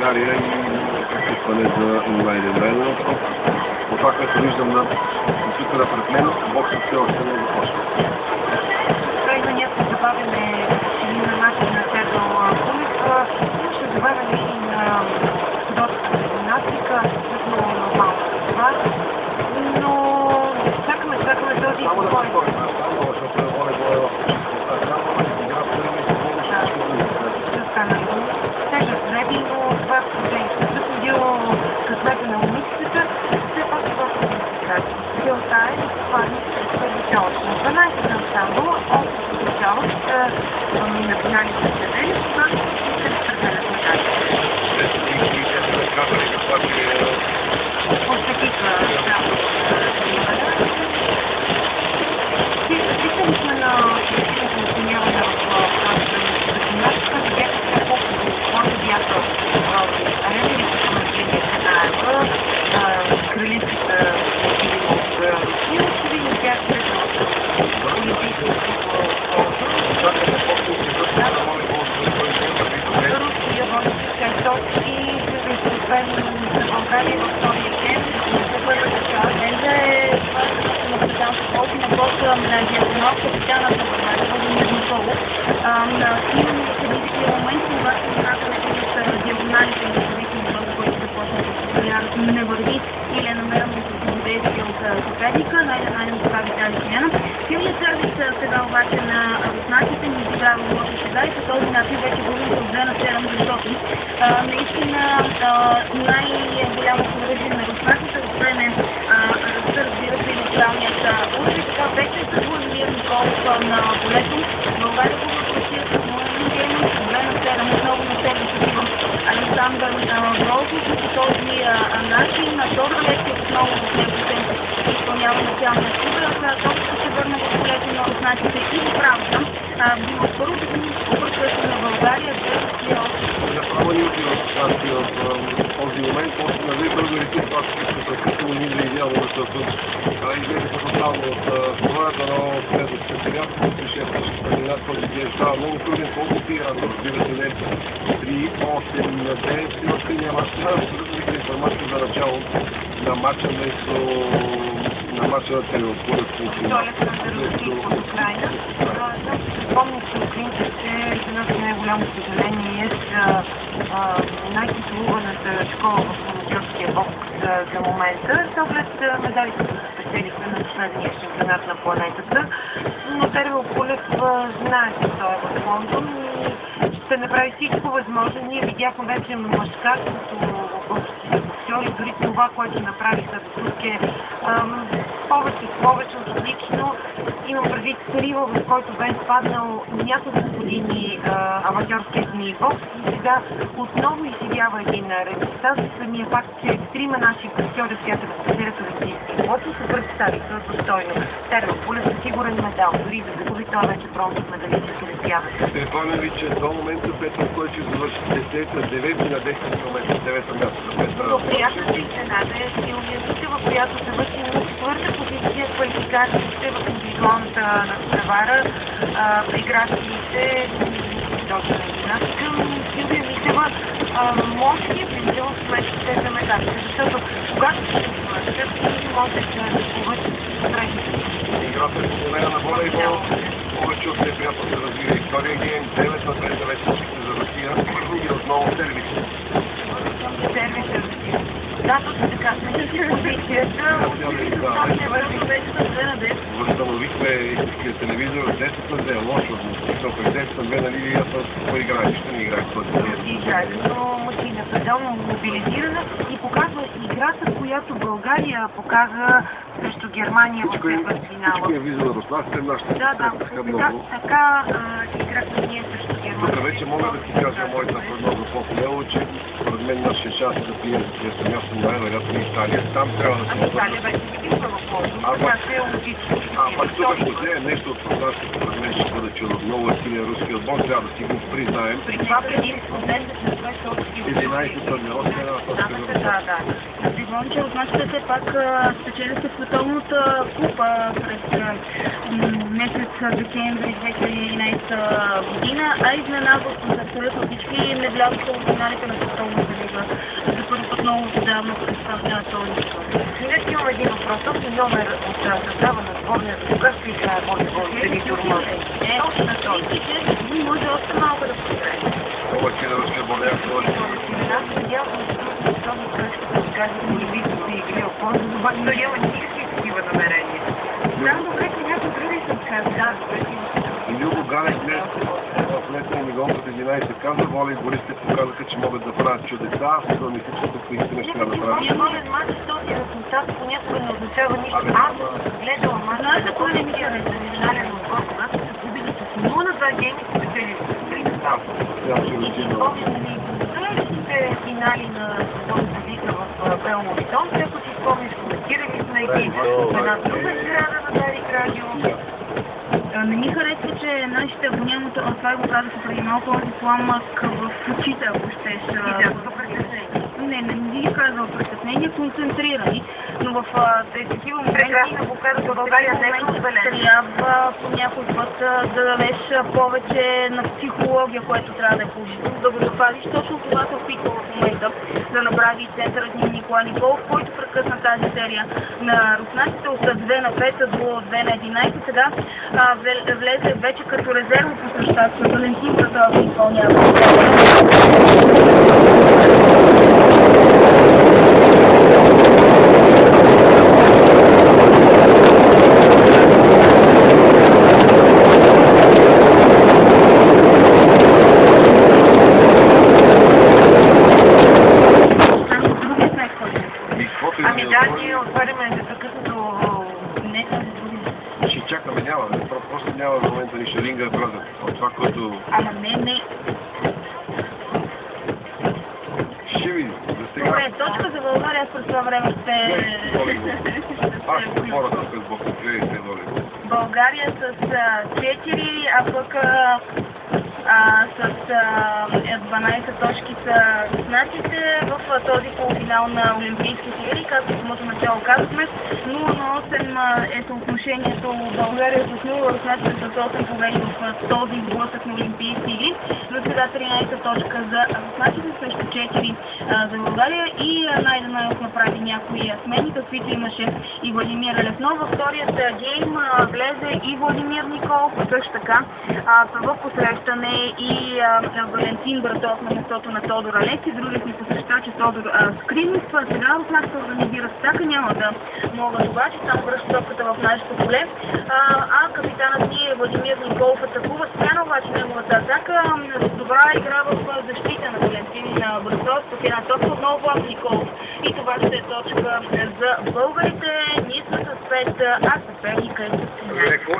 България и прекъсване за най-ден. По това, което виждам на компютъра пред мен, боксът все още не е започнал. Има някакво забавяне на начин на Сердо Кулев. Имаше забавяне и на доста гимнастика, абсолютно нормално това. Но чакаме този бой. Тежък жреби, но това е проблем. Като бил късмета на умицата, все пак това е квалификация. Целта е да се хвани първи цялост. На 12 на останало, 8 цялост на финалите на неделя, това ще разпределят медалите. Посветиха цялото Питали сме на колективното оценяване в тази гимнастика, да бяха колко бяха ремерите на Гения кралинската колектива от Русия. Ще видим тя средно от олимпийското Русия води с 6 точки, за България във втория ден. За първата част ден е това на предалната ползи на борта на диагонал, капитана на Владимир Николов. Имаме следни такива моменти, обаче от диагоналите на зависимо от този, който започна да се появяват, не върви или е намерено да се взаимодействие от съперника. Най-да прави тази смяна. Силният сервис сега обаче на руснаците ни изиграва лоша шега и по този начин вече губим от 2 на 7, защото наистина най-голямото оръжие на руснаците от време разбира се и националният удар и така вече с Владимир Николов на полето. България губа Русия с Моен Гейман с 2 на 7, отново на себе Александър Грозов и по този начин на втора лекция отново в него се изпълнява националния удар. Топката се върна в полето на руснаците и в работа. Било първото което на България да е Направо ни отива в този момент, после нали българите това ще прекъсваме ни да идеално, защото изглежда тотално от това, но следващия период, който ще споменат този ден, става много труден, колко ти разбира се, не 3, 8 на 9, и още няма абсолютно информация за начало на матча на матча на Тернопол. От Украйна. Помня, че украинците за нас най-голямо съжаление е най-титулуваната школа в аматьорския бокс за момента. С оглед медалите, които спечелихме на последния шампионат на планетата. Но Тервел Кулев знае, че той е в Лондон и ще направи всичко възможно. Ние видяхме вече мъжкарството в боксьори, дори това, което направиха до тук е повече от отлично. Имам предвид периода, в който бе спаднал няколко години аматьорският ни бокс и сега отново изживява един резултат. Самия факт, че 3 наши боксьори, които спечелят олимпийски злати, се представиха достойно. Тервел Кулев със сигурен медал, дори да загуби това вече бронзов медалист се разпява. Припомням ви, че до момента Петър Койчев завърши 9 на 10 км, 9-то място за Петър. Приятната изненада е Силвия Митева, която завърши на 4-та позиция в квалификациите в индивидуалната надпревара, играчите доста на гимнастика. Силвия Митева може би е приблизила в сметките за медалите, защото когато се завършат, може да се повърши средните. Играта е спомена на волейбол, повече от неприятно се развива история гейм, 9 на 2 вече за Русия и отново сервис. Сервис за Русия. Да, точно така, сме си позицията, не върви вече на 2 на 10. Възстановихме истинския телевизор 10 на 2, лошо, но през 10 на 2, нали, аз какво играеш, ще не играеш този ден. Играе, но Матина пределно мобилизирана и показва играта, която България показа срещу Германия в финала. Всичко е виза на руснаците, нашите така играхме ние срещу Германия. Тук вече мога да ти кажа моята прогноза по-смело, че според мен нашия шанс да пием за тези място най-вероятно Италия. Там трябва да се Италия вече била в Лондон, така че е логично. Пак тук ще нещо от прогнозите, според мен ще бъде, че много е силен руски отбор, трябва да си го признаем. При това предимство днес да се свърши от 11 турнира, още една точка. Да. Припомням, че руснаците все пак спечелиха световната купа през месец декември 2011 година, а изненадващо за абсолютно всички не влязоха в финалите на световната лига за първи път много отдавна представлява този спорт. Ние имам един въпрос. Този номер от състава на сборния, кога ще играе волейбол преди турма? Точно този. Може още малко да поиграе. Повече да ще болея волейбол. Аз видях този кръжка, да кажа, олимпийските игри, опорно, обаче той няма никакви такива намерения. Там добре, че някой други се отказва. Да, добре, И Любо Ганев днес в летния мигон от 11 каза, волейболистите показаха, че могат да правят чудеса. Аз мисля, че тук наистина ще трябва да правят чудеса. Новият мач, този резултат понякога не означава нищо. Аз съм гледала мач, Знаете, кой не ми харесва? национален отбор, когато са губили с 0-2 гейми, са спечели с 3. И си спомням, следващите финали на Световната лига в Белмонтон, ако си спомняш, коментирали сме ги в една друга сграда на Дарик Радио. Не ми харесва, че нашите абонемент, това го казаха преди малко, този пламък в очите, ако щеш. Тяхното притеснение. Не би казал притеснение, концентрирани, но в такива моменти Прекрасно го казаха, България не е отбележена. трябва по някой път да дадеш повече на психология, което трябва да е положително, да го запазиш. Точно това се опитва в момента да направи центърът ни Николай Николов, който прекъсна тази серия на руснаците от 2 на 5 до 2 на 11. Сега влезе вече като резерва по същата. Валентин Братов изпълнява. Ами да, ние отваряме непрекъснато. Не тази други. Ще чакаме, няма. Просто няма в момента ни шеринга е празен. От това, което Ама не. ще видим. За сега... Добре, точка за България през това време ще... Аз ще хората с боксите волейбол. България с 4, а пък с 12 точки са руснаците в този полуфинал на Олимпийските игри, както в самото начало казахме. 0 на 8 е съотношението България с 0, руснаците с 8 победи в този сблъсък на Олимпийски игри. За сега 13 точка за руснаците срещу 4 за България и Найденов направи някои смени, каквито имаше и Владимир Леснов. Във вторият гейм влезе и Владимир Николов, също така в посрещане и Валентин Братов на местото на Тодор Алекси, другият ни посрещач е Тодор Скринов. Сега руснаците организират атака, няма да могат обаче, само връща топката в нашето поле. Капитанът ни Владимир Николов атакува, спряна обаче неговата атака. Добра игра в защита на Валентин Братов, с една топка отново Николов. И това ще е точка за българите. Ние сме с 5, а съперника е с 13.